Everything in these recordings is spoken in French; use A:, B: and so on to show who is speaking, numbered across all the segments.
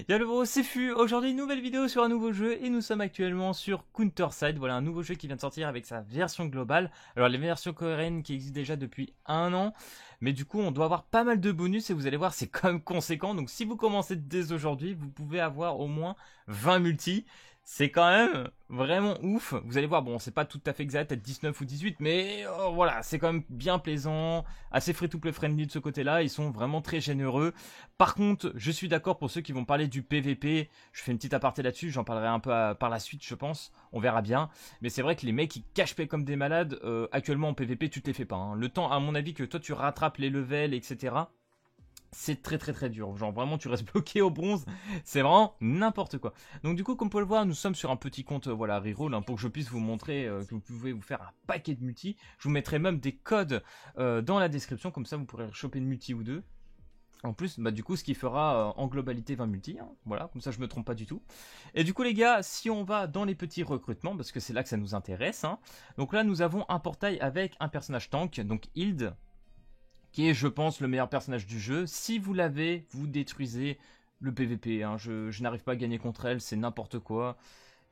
A: Y'a le gros, c'est Fu. Aujourd'hui, nouvelle vidéo sur un nouveau jeu et nous sommes actuellement sur Counterside. Voilà un nouveau jeu qui vient de sortir avec sa version globale. Alors les versions coréennes qui existent déjà depuis un an, mais du coup on doit avoir pas mal de bonus et vous allez voir c'est quand même conséquent. Donc si vous commencez dès aujourd'hui, vous pouvez avoir au moins 20 multi. C'est quand même vraiment ouf. Vous allez voir, bon c'est pas tout à fait exact, peut-être 19 ou 18, mais voilà, c'est quand même bien plaisant, assez free-to-play friendly de ce côté-là. Ils sont vraiment très généreux. Par contre, je suis d'accord pour ceux qui vont parler du PVP. Je fais une petite aparté là-dessus, j'en parlerai un peu par la suite, je pense. On verra bien. Mais c'est vrai que les mecs qui cache paient comme des malades, actuellement en PVP, tu te les fais pas, hein. Le temps, à mon avis, que toi tu rattrapes les levels, etc., c'est très très très dur. Genre vraiment, tu restes bloqué au bronze. C'est vraiment n'importe quoi. Donc du coup, comme vous pouvez le voir, nous sommes sur un petit compte voilà reroll, hein, pour que je puisse vous montrer que vous pouvez vous faire un paquet de multi. Je vous mettrai même des codes dans la description, comme ça vous pourrez choper une multi ou deux. En plus, bah du coup, ce qui fera en globalité 20 multi, hein. Voilà, comme ça je me trompe pas du tout. Et du coup les gars, si on va dans les petits recrutements, parce que c'est là que ça nous intéresse, hein. Donc là nous avons un portail avec un personnage tank, donc Hild, qui est je pense le meilleur personnage du jeu. Si vous l'avez, vous détruisez le PVP, hein. Je n'arrive pas à gagner contre elle, c'est n'importe quoi.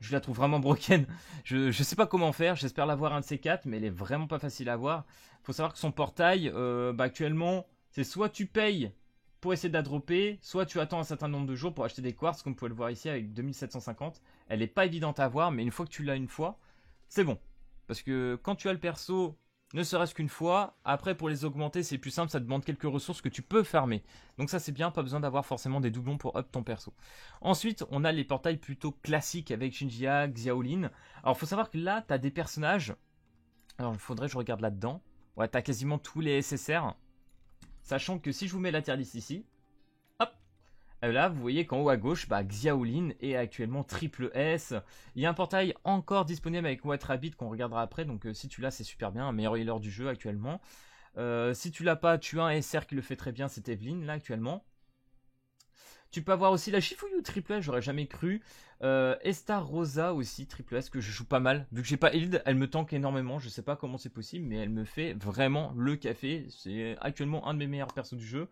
A: Je la trouve vraiment broken. Je sais pas comment faire, j'espère l'avoir un de ces quatre, mais elle est vraiment pas facile à avoir. Faut savoir que son portail, bah actuellement, c'est soit tu payes pour essayer de la dropper, soit tu attends un certain nombre de jours pour acheter des quartz, comme vous pouvez le voir ici avec 2750. Elle est pas évidente à avoir, mais une fois que tu l'as une fois, c'est bon. Parce que quand tu as le perso, ne serait-ce qu'une fois, après pour les augmenter c'est plus simple, ça demande quelques ressources que tu peux farmer. Donc ça c'est bien, pas besoin d'avoir forcément des doublons pour up ton perso. Ensuite, on a les portails plutôt classiques avec Shinjia, Xiaolin. Alors faut savoir que là, tu as des personnages. Alors il faudrait que je regarde là-dedans. Ouais, tu as quasiment tous les SSR. Sachant que si je vous mets la tier list ici, hop, là vous voyez qu'en haut à gauche, bah, Xiaolin est actuellement triple S. Il y a un portail encore disponible avec White Rabbit qu'on regardera après. Donc si tu l'as, c'est super bien, un meilleur healer du jeu actuellement. Si tu l'as pas, tu as un SR qui le fait très bien, c'est Evelyn là actuellement. Tu peux avoir aussi la Shifuyu triple S, j'aurais jamais cru. Esta Rosa aussi triple S que je joue pas mal. Vu que j'ai pas Hild, elle me tank énormément. Je sais pas comment c'est possible, mais elle me fait vraiment le café. C'est actuellement un de mes meilleurs persos du jeu.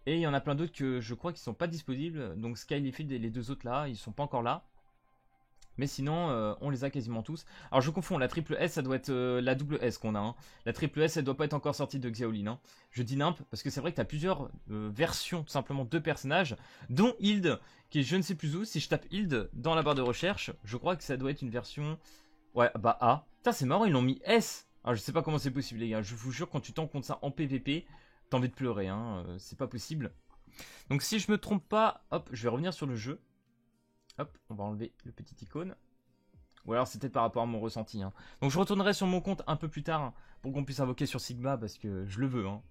A: Et il y en a plein d'autres que je crois qui sont pas disponibles. Donc Skylifield et les deux autres là, ils sont pas encore là. Mais sinon, on les a quasiment tous. Alors je confonds, la triple S, ça doit être la double S qu'on a, hein. La triple S, elle doit pas être encore sortie de Xiaolin, hein. Je dis nimp, parce que c'est vrai que tu as plusieurs versions, tout simplement, de personnages, dont Hild, qui est je ne sais plus où. Si je tape Hild dans la barre de recherche, je crois que ça doit être une version... Ouais, bah A. Putain, c'est marrant, ils l'ont mis S. Alors je sais pas comment c'est possible, les gars. Je vous jure, quand tu t'en comptes ça en PVP, t'as envie de pleurer, hein. C'est pas possible. Donc si je me trompe pas, hop, je vais revenir sur le jeu. Hop, on va enlever le petit icône. Ou alors c'est peut-être par rapport à mon ressenti, hein. Donc je retournerai sur mon compte un peu plus tard, hein, pour qu'on puisse invoquer sur Sigma parce que je le veux, hein.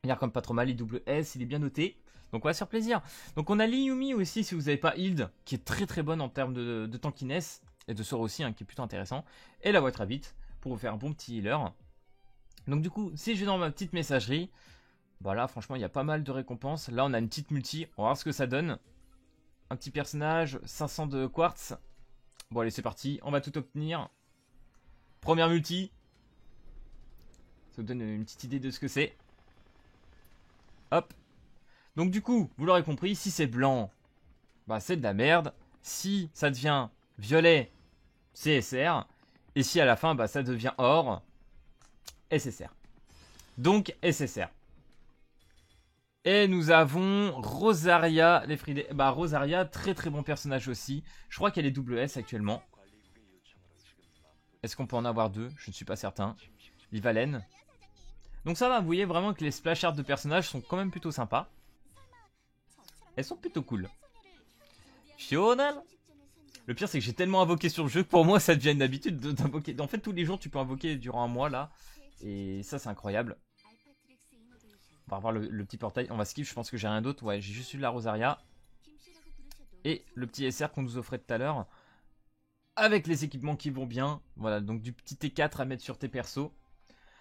A: Il a comme pas trop mal, il double S, il est bien noté. Donc on va se faire plaisir. Donc on a Liyumi aussi si vous n'avez pas Hild, qui est très très bonne en termes de tankiness. Et de sort aussi, hein, qui est plutôt intéressant. Et la White Rabbit pour vous faire un bon petit healer. Donc du coup, si je vais dans ma petite messagerie, voilà, franchement il y a pas mal de récompenses. Là on a une petite multi, on va voir ce que ça donne. Un petit personnage, 500 de quartz. Bon allez c'est parti, on va tout obtenir. Première multi. Ça vous donne une petite idée de ce que c'est. Hop. Donc du coup, vous l'aurez compris, si c'est blanc, bah c'est de la merde. Si ça devient violet, c'est SR. Et si à la fin, bah ça devient or, SSR. Donc SSR. Et nous avons Rosaria, les Friday. Bah Rosaria, très très bon personnage aussi. Je crois qu'elle est double S actuellement. Est-ce qu'on peut en avoir deux? Je ne suis pas certain. Livalen. Donc ça va, vous voyez vraiment que les splash art de personnages sont quand même plutôt sympas. Elles sont plutôt cool. Fiona. Le pire c'est que j'ai tellement invoqué sur le jeu que pour moi ça devient une habitude d'invoquer. En fait tous les jours tu peux invoquer durant un mois là. Et ça c'est incroyable. On va revoir le petit portail. On va skip, je pense que j'ai rien d'autre. Ouais, j'ai juste eu la Rosaria. Et le petit SR qu'on nous offrait tout à l'heure. Avec les équipements qui vont bien. Voilà, donc du petit T4 à mettre sur tes persos.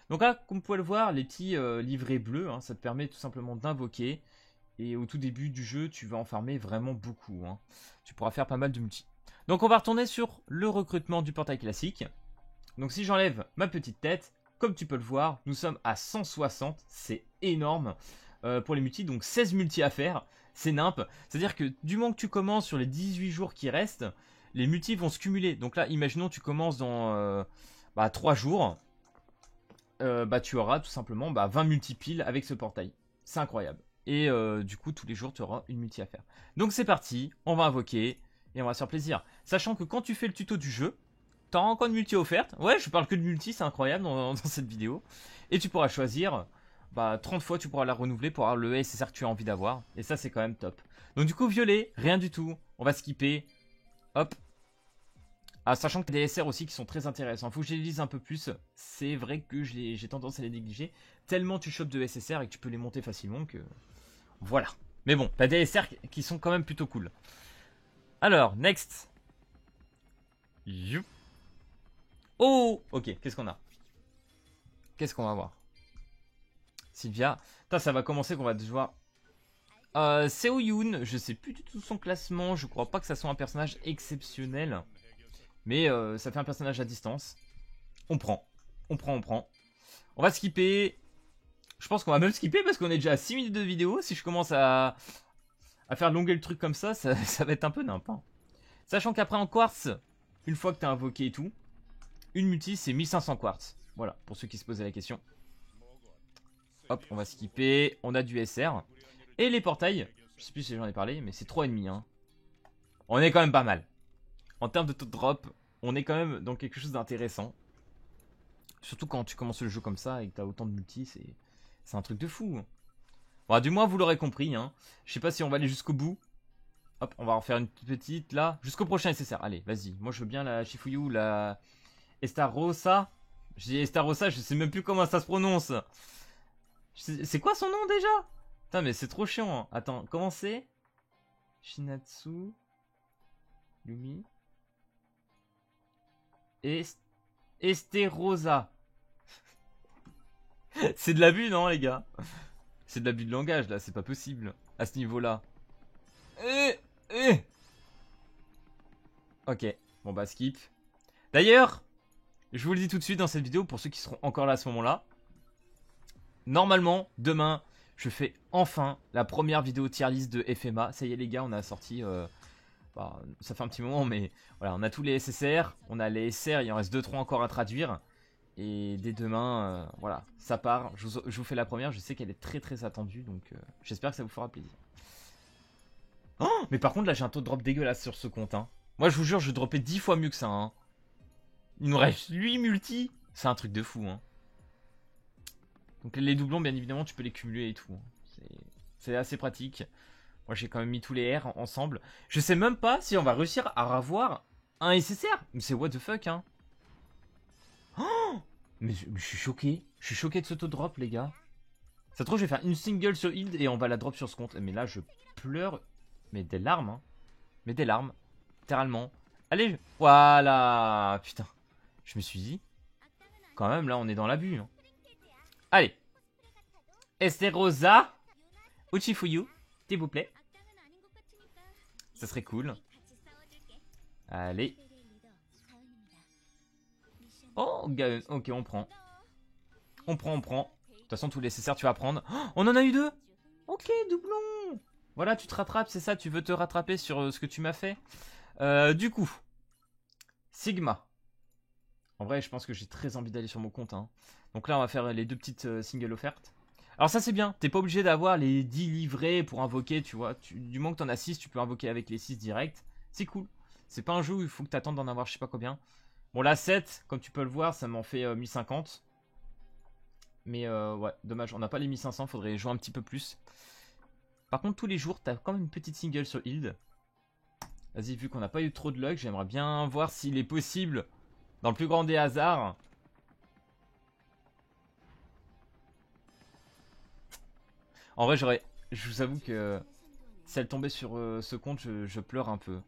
A: Donc là, comme vous pouvez le voir, les petits livrets bleus, hein, ça te permet tout simplement d'invoquer. Et au tout début du jeu, tu vas en farmer vraiment beaucoup, hein. Tu pourras faire pas mal de multi. Donc on va retourner sur le recrutement du portail classique. Donc si j'enlève ma petite tête, comme tu peux le voir, nous sommes à 160. C'est énorme pour les multis, donc 16 multi à faire. c'est nimp. C'est-à-dire que du moment que tu commences sur les 18 jours qui restent, les multis vont se cumuler. Donc là, imaginons tu commences dans 3 jours. Tu auras tout simplement 20 multipiles avec ce portail. C'est incroyable. Et du coup, tous les jours, tu auras une multi à faire. Donc c'est parti, on va invoquer et on va se faire plaisir. Sachant que quand tu fais le tuto du jeu, tu auras encore une multi offerte. Ouais, je parle que de multi, c'est incroyable dans cette vidéo. Et tu pourras choisir, 30 fois, tu pourras la renouveler pour avoir le SSR que tu as envie d'avoir. Et ça, c'est quand même top. Donc du coup, violet, rien du tout. On va skipper. Hop. Sachant que des SR aussi qui sont très intéressants. Faut que je les lise un peu plus. C'est vrai que j'ai tendance à les négliger. Tellement tu chopes de SSR et que tu peux les monter facilement que... Voilà. Mais bon, t'as des SR qui sont quand même plutôt cool. Alors, next. Oh, ok, qu'est-ce qu'on a? Qu'est-ce qu'on va voir? Sylvia. Ça va commencer qu'on va devoir... Seo Yoon, je sais plus du tout son classement. Je crois pas que ça soit un personnage exceptionnel. Mais ça fait un personnage à distance. On prend. On prend. On va skipper. Je pense qu'on va même skipper parce qu'on est déjà à 6 minutes de vidéo. Si je commence à faire longuer le truc comme ça, ça va être un peu nimp. Hein. Sachant qu'après en quartz, une fois que tu as invoqué et tout, une multi c'est 1500 quartz. Voilà, pour ceux qui se posaient la question. Hop, on va skipper. On a du SR. Et les portails, je sais plus si j'en ai parlé, mais c'est 3,5. Hein. On est quand même pas mal. En termes de taux de drop, on est quand même dans quelque chose d'intéressant. Surtout quand tu commences le jeu comme ça et que tu as autant de multi, c'est un truc de fou. Bon, du moins, vous l'aurez compris. Hein. Je sais pas si on va aller jusqu'au bout. Hop, on va en faire une petite là. Jusqu'au prochain SSR. Allez, vas-y. Moi, je veux bien la Shifuyu, la Estarossa. J'ai Estarossa, je sais même plus comment ça se prononce. C'est quoi son nom déjà? Putain, mais c'est trop chiant. Hein. Attends, comment c'est? Shinatsu. Yumi. Esterosa. C'est de l'abus, non, les gars? C'est de l'abus de langage, là. C'est pas possible. À ce niveau-là. Ok. Bon, skip. D'ailleurs, je vous le dis tout de suite dans cette vidéo, pour ceux qui seront encore là à ce moment-là. Normalement, demain, je fais enfin la première vidéo tier list de FMA. Ça y est, les gars, on a sorti... ça fait un petit moment, mais voilà, on a tous les SSR, on a les SR, il en reste 2-3 encore à traduire. Et dès demain, voilà, ça part. Je vous fais la première, je sais qu'elle est très très attendue, donc j'espère que ça vous fera plaisir. Oh, mais par contre, là j'ai un taux de drop dégueulasse sur ce compte. Hein. Moi, je vous jure, je dropais 10 fois mieux que ça. Hein. Il nous reste 8 multi. C'est un truc de fou. Hein. Donc les doublons, bien évidemment, tu peux les cumuler et tout. Hein. C'est assez pratique. Moi j'ai quand même mis tous les R ensemble. Je sais même pas si on va réussir à avoir un SSR. Mais c'est what the fuck hein. Oh mais je suis choqué. Je suis choqué de ce taux de drop les gars. Ça se trouve je vais faire une single sur Hild et on va la drop sur ce compte. Mais là je pleure. Mais des larmes hein. Mais des larmes. Littéralement. Allez. Voilà. Putain. Je me suis dit. Quand même là on est dans l'abus. Hein. Allez. Esterosa. Uchifuyu. S'il vous plaît. Ça serait cool. Allez. Oh, ok, on prend. On prend. De toute façon, tous les SSR, tu vas prendre. Oh, on en a eu 2. Ok, doublon. Voilà, tu te rattrapes, c'est ça. Tu veux te rattraper sur ce que tu m'as fait. Du coup, Sigma. En vrai, je pense que j'ai très envie d'aller sur mon compte. Hein. Donc là, on va faire les 2 petites singles offertes. Alors ça c'est bien, t'es pas obligé d'avoir les 10 livrets pour invoquer, tu vois. Du moment que t'en as 6, tu peux invoquer avec les 6 direct. C'est cool. C'est pas un jeu où il faut que t'attendes d'en avoir je sais pas combien. Bon là 7, comme tu peux le voir, ça m'en fait 1050. Mais ouais, dommage, on n'a pas les 1500, faudrait jouer un petit peu plus. Par contre tous les jours, t'as quand même une petite single sur Hild. Vas-y, vu qu'on n'a pas eu trop de luck, j'aimerais bien voir s'il est possible, dans le plus grand des hasards... En vrai, je vous avoue que si elle tombait sur ce compte, je pleure un peu.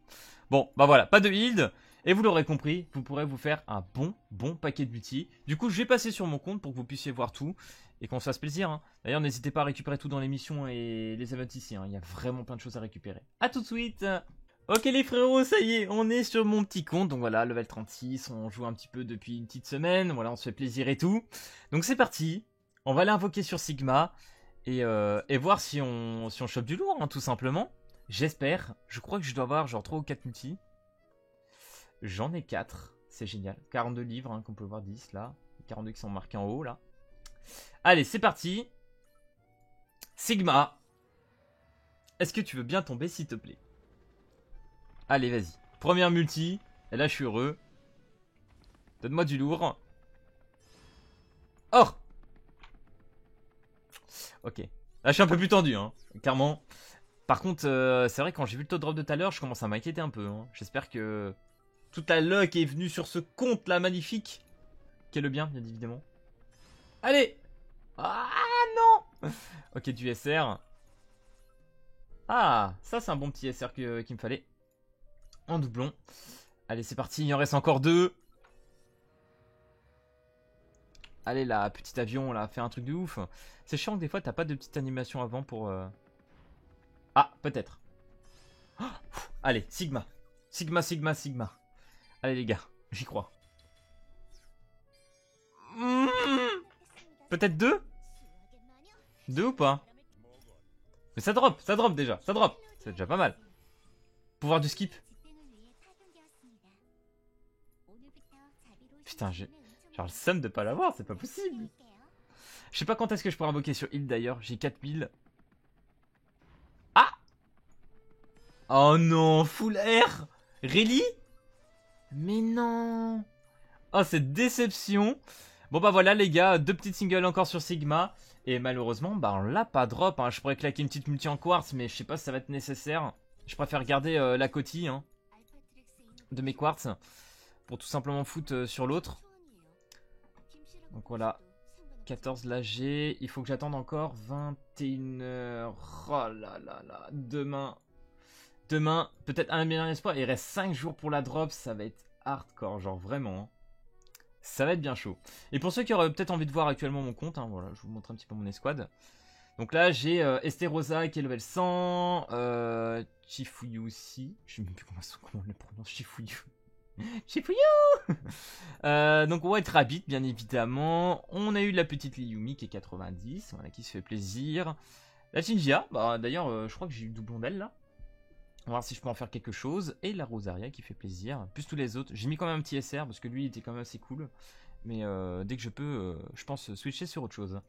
A: Bon, voilà, pas de Hild. Et vous l'aurez compris, vous pourrez vous faire un bon paquet de multi. Du coup, je vais passer sur mon compte pour que vous puissiez voir tout et qu'on se fasse plaisir. Hein. D'ailleurs, n'hésitez pas à récupérer tout dans l'émission et les events ici. Hein. Il y a vraiment plein de choses à récupérer. A tout de suite. Ok les frérots, ça y est, on est sur mon petit compte. Donc voilà, level 36, on joue un petit peu depuis une petite semaine. Voilà, on se fait plaisir et tout. Donc c'est parti. On va aller invoquer sur Sigma. Et voir si on chope du lourd, hein, tout simplement. J'espère. Je crois que je dois avoir genre 3 ou 4 multis. J'en ai 4. C'est génial. 42 livres, hein, qu'on peut voir 10 là. 42 qui sont marqués en haut là. Allez, c'est parti. Sigma. Est-ce que tu veux bien tomber, s'il te plaît? Allez, vas-y. Première multi. Et là, je suis heureux. Donne-moi du lourd. Oh! Ok. Là, je suis un peu plus tendu, hein. Clairement. Par contre, c'est vrai, quand j'ai vu le taux de drop de tout à l'heure, je commence à m'inquiéter un peu. Hein. J'espère que toute la luck est venue sur ce compte là magnifique. Qu'est le bien, bien évidemment. Allez! Ah non! Ok, du SR. Ah, ça c'est un bon petit SR qu'il me fallait. En doublon. Allez, c'est parti, il en reste encore 2. Allez là, petit avion là, fais un truc de ouf. C'est chiant que des fois t'as pas de petite animation avant pour... Ah, peut-être. Oh, allez, Sigma. Sigma, Sigma, Sigma. Allez les gars, j'y crois. Peut-être 2? 2 ou pas? Mais ça drop déjà, ça drop. C'est déjà pas mal. Pouvoir du skip. Putain, j'ai genre le seum de pas l'avoir, c'est pas possible. Je sais pas quand est-ce que je pourrais invoquer sur heal d'ailleurs, j'ai 4000. Ah! Oh non, full air. Really? Mais non. Oh, cette déception. Bon bah voilà les gars, 2 petites singles encore sur Sigma. Et malheureusement, bah on l'a pas drop. Hein. Je pourrais claquer une petite multi en quartz, mais je sais pas si ça va être nécessaire. Je préfère garder la coquille hein, de mes quartz. Pour tout simplement foutre sur l'autre. Donc voilà. 14 là j'ai. Il faut que j'attende encore 21h. Oh là là là. Demain, peut-être un meilleur espoir. Il reste 5 jours pour la drop. Ça va être hardcore, genre vraiment. Hein. Ça va être bien chaud. Et pour ceux qui auraient peut-être envie de voir actuellement mon compte, hein, voilà, je vous montre un petit peu mon escouade. Donc là, j'ai Esterosa qui est level 100. Chifuyu aussi. Je sais même plus comment on le prononce. Chifuyu. Chifuyu. Donc White Rabbit, bien évidemment. On a eu la petite Liyumi qui est 90. Voilà, qui se fait plaisir. La Shinjia. Bah, d'ailleurs, je crois que j'ai eu le doublon d'elle là. On va voir si je peux en faire quelque chose. Et la Rosaria qui fait plaisir. Plus tous les autres. J'ai mis quand même un petit SR parce que lui il était quand même assez cool. Mais dès que je peux, je pense switcher sur autre chose.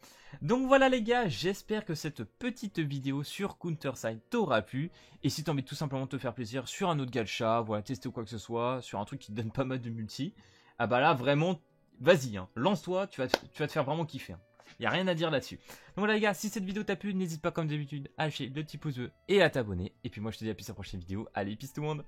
A: Donc voilà les gars, j'espère que cette petite vidéo sur Counterside t'aura plu. Et si t'as envie de tout simplement te faire plaisir sur un autre gacha, voilà, tester ou quoi que ce soit, sur un truc qui te donne pas mal de multi, ah bah là vraiment, vas-y, hein, lance-toi, tu vas te faire vraiment kiffer. Hein. Y a rien à dire là-dessus. Donc voilà les gars, si cette vidéo t'a plu, n'hésite pas comme d'habitude à lâcher le petit pouce bleu et à t'abonner. Et puis moi je te dis à plus à la prochaine vidéo. Allez, peace tout le monde.